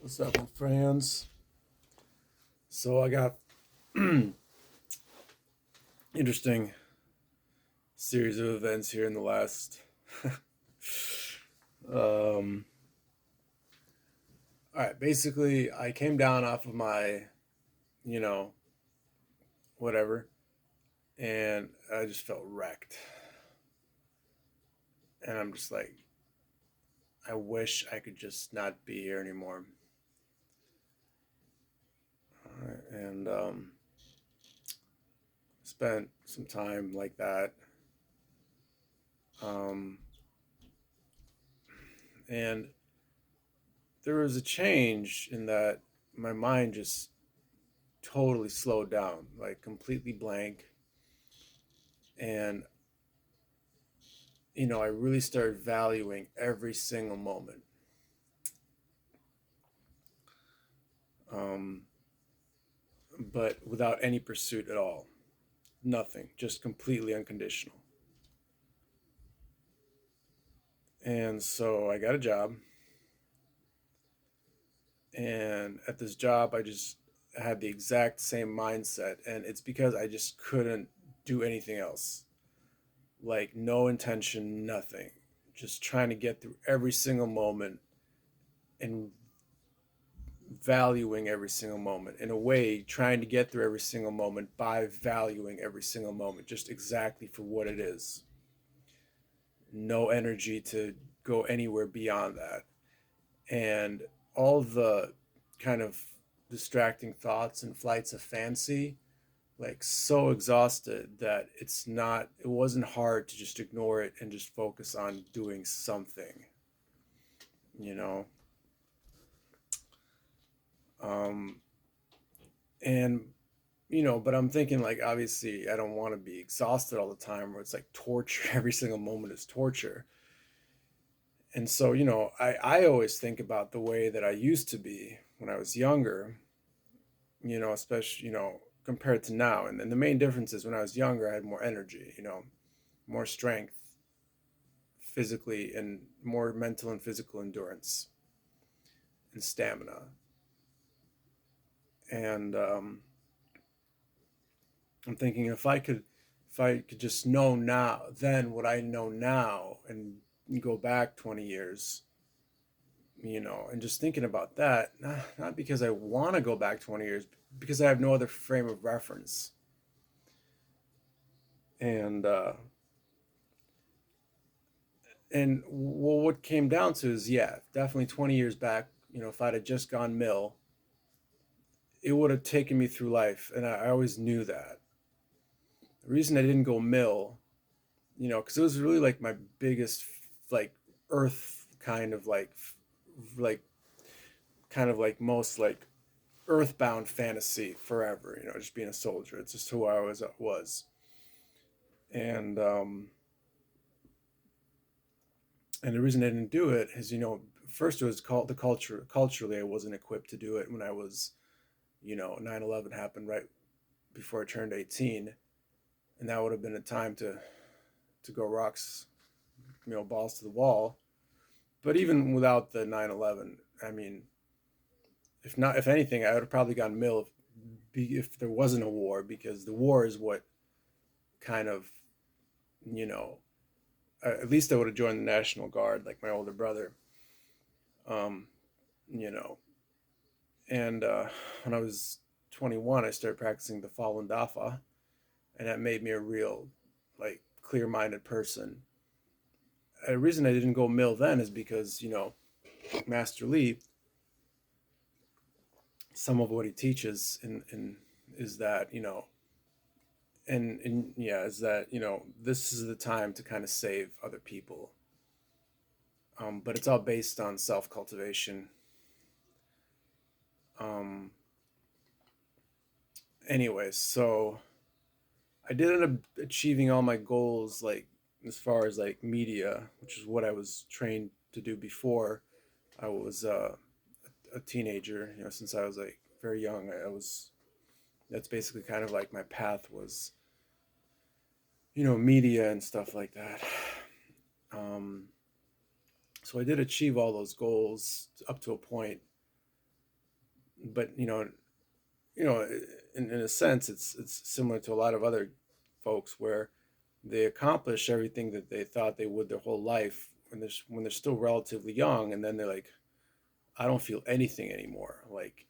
What's up, my friends? So I got interesting series of events here in the last. um, all right, basically, I came down off of my, you know, whatever, and I just felt wrecked. And I'm just like, I wish I could just not be here anymore. All right, and spent some time like that. Um, and there was a change in that my mind just totally slowed down, like completely blank. And, I really started valuing every single moment. Um, but without any pursuit at all. Nothing, just completely unconditional. And so I got a job. And at this job, I just had the exact same mindset. And it's because I just couldn't do anything else. Like, no intention, nothing. Just trying to get through every single moment and valuing every single moment, in a way trying to get through every single moment by valuing every single moment just exactly for what it is. No energy to go anywhere beyond that. And all the kind of distracting thoughts and flights of fancy, like, so exhausted that it wasn't hard to just ignore it and just focus on doing something, you know um and but I'm thinking, like, obviously I don't want to be exhausted all the time, where it's like torture. Every single moment is torture. And so, I always think about the way that I used to be when I was younger, especially, compared to now. And the main difference is, when I was younger, I had more energy, more strength physically, and more mental and physical endurance and stamina. And I'm thinking, if I could just know now, then what I know now, and go back 20 years, and just thinking about that, not because I want to go back 20 years, because I have no other frame of reference. And well, what came down to is, yeah, definitely 20 years back, if I'd have just gone mill, it would have taken me through life, and I always knew that. The reason I didn't go mill, because it was really like my biggest, like, earth kind of like kind of like most like earthbound fantasy forever. Just being a soldier. It's just who I was. And the reason I didn't do it is, first, it was called the culture. Culturally, I wasn't equipped to do it when I was, 9/11 happened right before I turned 18, and that would have been a time to go rocks, balls to the wall. But even without the 9/11, I mean, if anything, I would have probably gone mill if there wasn't a war, because the war is what kind of, you know, at least I would have joined the National Guard like my older brother. Um, you know, and when I was 21, I started practicing the Falun Dafa, and that made me a real, like, clear-minded person. The reason I didn't go mill then is because, Master Lee, some of what he teaches in is that, and yeah, is that, this is the time to kind of save other people. But it's all based on self cultivation. Um, Anyways, so I did end up achieving all my goals, like, as far as like media, which is what I was trained to do before I was a teenager. Since I was like very young, I was. That's basically kind of like my path was, media and stuff like that. Um, so I did achieve all those goals up to a point, But you know, in a sense, it's similar to a lot of other folks where they accomplish everything that they thought they would their whole life when they're still relatively young, and then they're like, I don't feel anything anymore. Like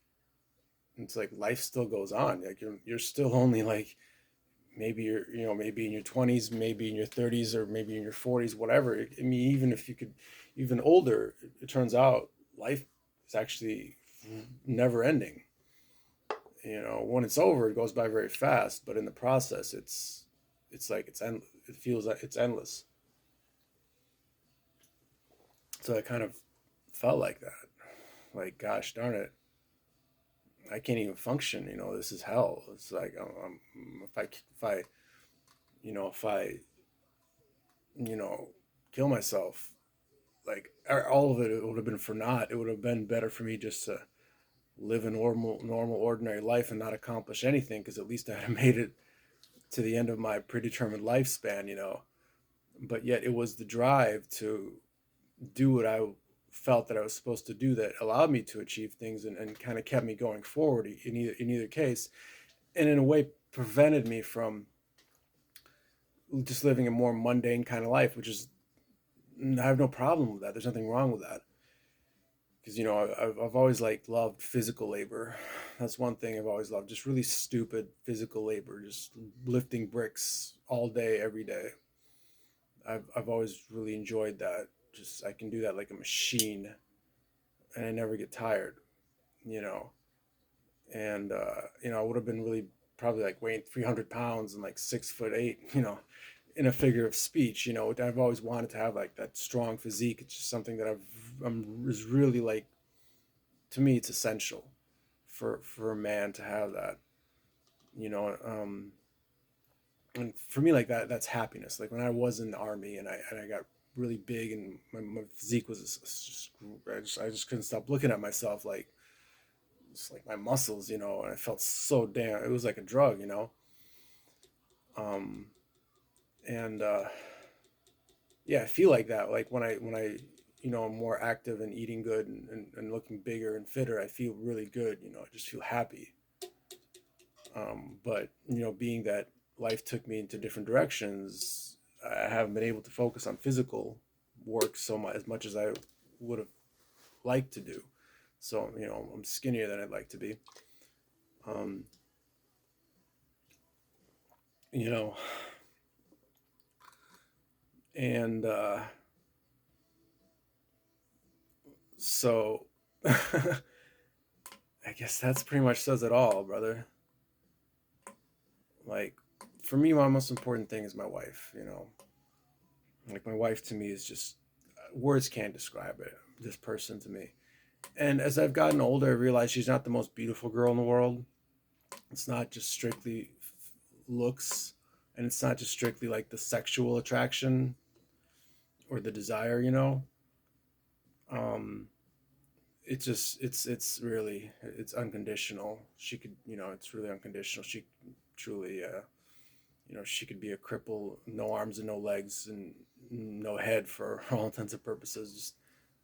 it's like life still goes on. Like you're still only like maybe you're maybe in your 20s, maybe in your 30s, or maybe in your 40s, whatever. I mean, even if you could, even older, it turns out life is actually never ending. When it's over, it goes by very fast, but in the process, it's like it feels like it's endless. So I kind of felt like that. Like, gosh darn it, I can't even function. This is hell. It's like if I you know kill myself, like all of it, it would have been for naught. It would have been better for me just to live a normal, ordinary life and not accomplish anything, because at least I had made it to the end of my predetermined lifespan. But yet it was the drive to do what I felt that I was supposed to do that allowed me to achieve things, and kind of kept me going forward in either case, and in a way prevented me from just living a more mundane kind of life, which is, I have no problem with that. There's nothing wrong with that, because I've always like loved physical labor. That's one thing I've always loved. Just really stupid physical labor, just lifting bricks all day, every day. I've always really enjoyed that. Just I can do that like a machine, and I never get tired. You know, and I would have been really probably like weighing 300 pounds and like 6'8". In a figure of speech. I've always wanted to have like that strong physique. It's just something that is really like, to me it's essential for a man to have that. You know, and for me, like that's happiness. Like when I was in the army and I got really big, and my physique was just, I just couldn't stop looking at myself, like just like my muscles, and I felt so damn. It was like a drug. Um, and Yeah, I feel like that. Like when I am more active and eating good, and looking bigger and fitter, I feel really good. I just feel happy. But being that life took me into different directions, I haven't been able to focus on physical work so much as I would have liked to do. So I'm skinnier than I'd like to be. Um, you know, and so I guess that's pretty much says it all, brother. Like for me, my most important thing is my wife. Like my wife to me is just, words can't describe it. This person to me. And as I've gotten older, I realize she's not the most beautiful girl in the world. It's not just strictly looks, and it's not just strictly like the sexual attraction or the desire. Um, it's really, it's unconditional. She could, it's really unconditional. She truly, she could be a cripple, no arms and no legs and no head for all intents and purposes. Just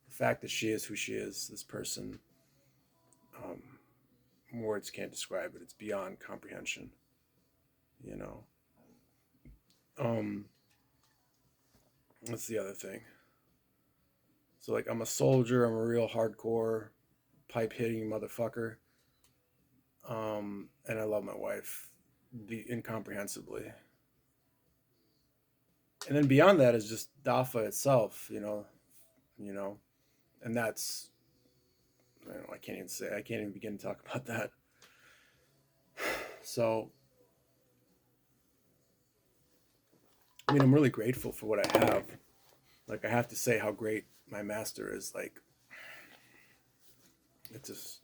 the fact that she is who she is, this person, um, words can't describe it. It's beyond comprehension. You know. Um, that's the other thing. So like, I'm a soldier. I'm a real hardcore pipe hitting motherfucker. And I love my wife, incomprehensibly. And then beyond that is just Dafa itself. You know, and that's, I can't even say. I can't even begin to talk about that. So, I mean, I'm really grateful for what I have. Like, I have to say how great my master is. Like, it's just,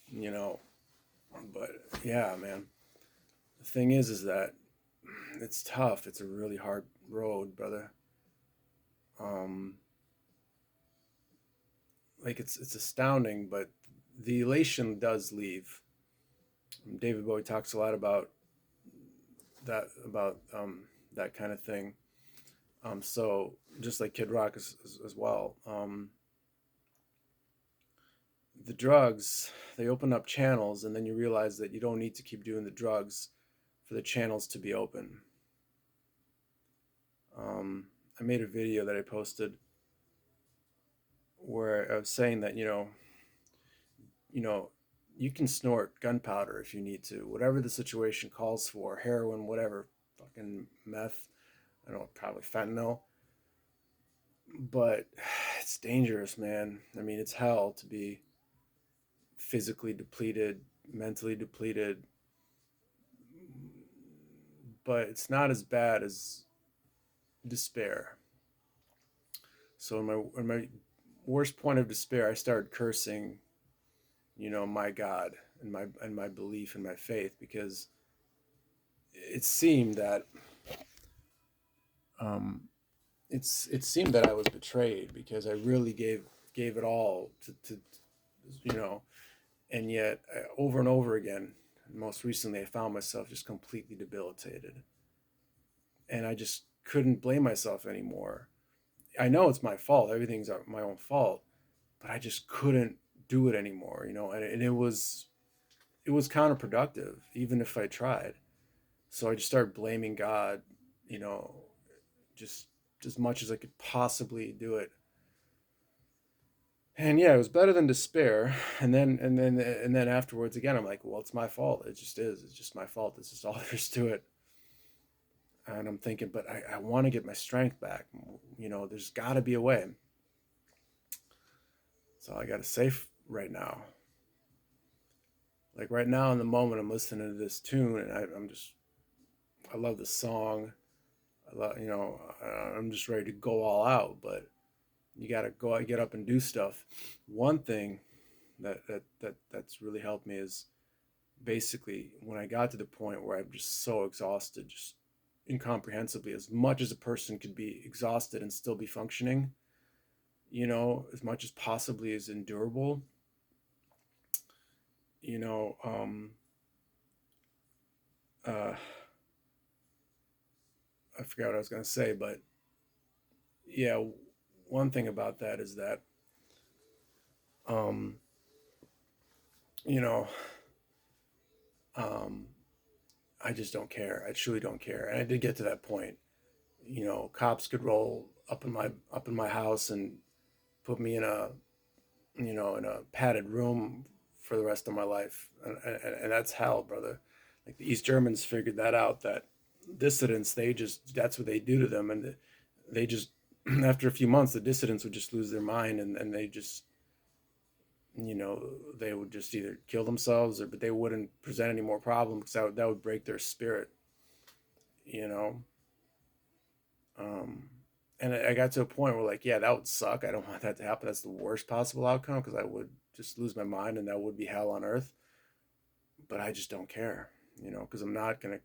you know, but yeah, man. The thing is that it's tough. It's a really hard road, brother. Um, like it's astounding, but the elation does leave. David Bowie talks a lot about that kind of thing. So just like Kid Rock as well. the drugs, they open up channels, and then you realize that you don't need to keep doing the drugs for the channels to be open. I made a video that I posted where I was saying that you know, you can snort gunpowder if you need to, whatever the situation calls for, heroin, whatever, fucking meth, I don't know, probably fentanyl, but it's dangerous, man. I mean, it's hell to be physically depleted, mentally depleted, but it's not as bad as despair. So in my worst point of despair, I started cursing, my God and my belief and my faith, because it seemed that um, it seemed that I was betrayed because I really gave it all to you know, and yet over and over again. Most recently, I found myself just completely debilitated, and I just couldn't blame myself anymore. I know it's my fault; everything's my own fault, but I just couldn't do it anymore, and it was counterproductive, even if I tried. So I just started blaming God, you know, just as much as I could possibly do it. And yeah, it was better than despair. And then afterwards again, I'm like, well, it's my fault. It just is. It's just my fault. This is all there is to it. And I'm thinking, but I want to get my strength back. There's got to be a way. So I got to safe right now. Like right now in the moment, I'm listening to this tune, and I love the song. I love, I'm just ready to go all out. But you got to go out, get up and do stuff. One thing that's really helped me is basically when I got to the point where I'm just so exhausted, just incomprehensibly, as much as a person could be exhausted and still be functioning, as much as possibly is endurable, you know, uh, I forgot what I was going to say, but yeah, one thing about that is that, um, you know, um, I just don't care. I truly don't care. And I did get to that point. Cops could roll up in my house and put me in a padded room for the rest of my life, and that's hell, brother. Like the East Germans figured that out. That dissidents, that's what they do to them, and they just after a few months, the dissidents would just lose their mind, and they just they would just either kill themselves but they wouldn't present any more problems because that would break their spirit, you know. Um, and I got to a point where, like, yeah, that would suck. I don't want that to happen. That's the worst possible outcome because I would just lose my mind and that would be hell on earth. But I just don't care, because I'm not going to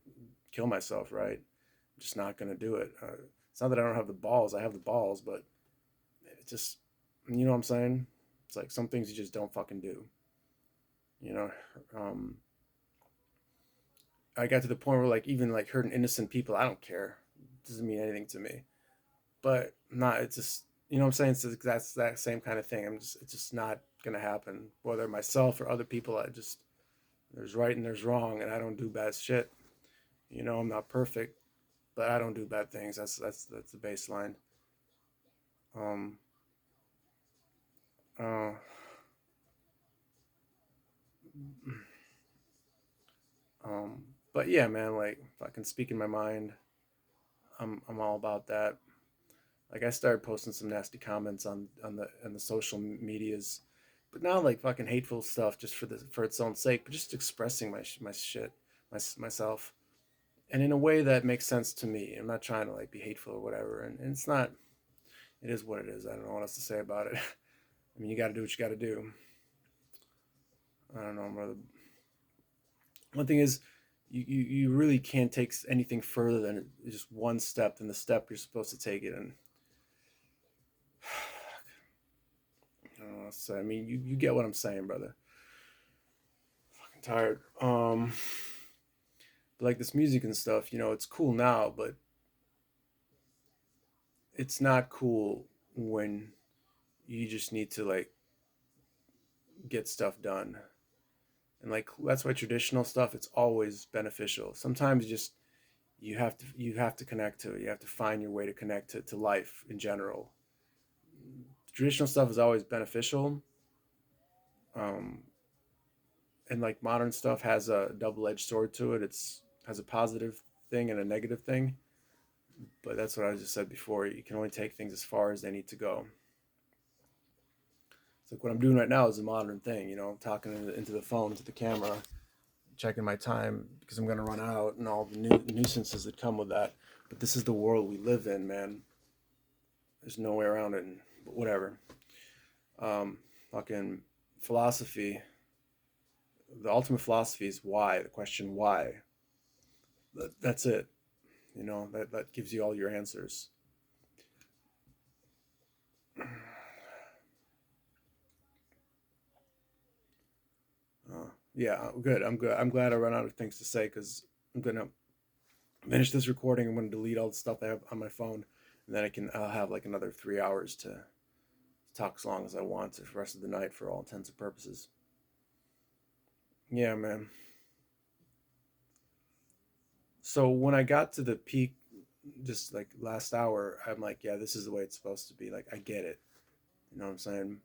kill myself, right? I'm just not going to do it. It's not that I don't have the balls. I have the balls, but it just, you know what I'm saying? It's like some things you just don't fucking do, you know? Um, I got to the point where, like, even like hurting innocent people, I don't care. It doesn't mean anything to me. But not, it's just, what I'm saying? That's that same kind of thing. It's just not gonna happen. Whether myself or other people, there's right and there's wrong, and I don't do bad shit. I'm not perfect, but I don't do bad things. That's the baseline. Um, uh, um, but yeah, man, like if I can speak in my mind, I'm all about that. Like I started posting some nasty comments on the social medias, but not like fucking hateful stuff just for its own sake, but just expressing my shit, myself, and in a way that makes sense to me. I'm not trying to like be hateful or whatever, and it's not. It is what it is. I don't know what else to say about it. I mean, you got to do what you got to do. I don't know, brother. One thing is, you really can't take anything further than just one step than the step you're supposed to take it, and I don't know what to say. I mean, you get what I'm saying, brother. I'm tired. But like this music and stuff, it's cool now, but it's not cool when you just need to like get stuff done. And like that's why traditional stuff, it's always beneficial. Sometimes just you have to connect to it. You have to find your way to connect to life in general. Traditional stuff is always beneficial. Um, and like modern stuff has a double-edged sword to it. It's has a positive thing and a negative thing. But that's what I just said before. You can only take things as far as they need to go. It's like what I'm doing right now is a modern thing. I'm talking into the phone, to the camera, checking my time because I'm gonna run out and all the nuisances that come with that. But this is the world we live in, man. There's no way around it. But whatever. Um, Fucking philosophy. The ultimate philosophy is why. The question why. That's it. That gives you all your answers. Yeah, good. I'm good. I'm glad I run out of things to say because I'm gonna finish this recording. I'm gonna delete all the stuff I have on my phone, and then I'll have like another 3 hours to talk as long as I want for the rest of the night for all intents and purposes. Yeah, man. So when I got to the peak, just like last hour, I'm like, yeah, this is the way it's supposed to be. Like, I get it. You know what I'm saying?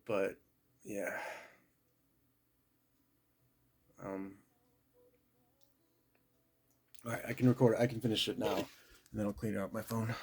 But yeah, um, all right, I can record it. I can finish it now, and then I'll clean out my phone.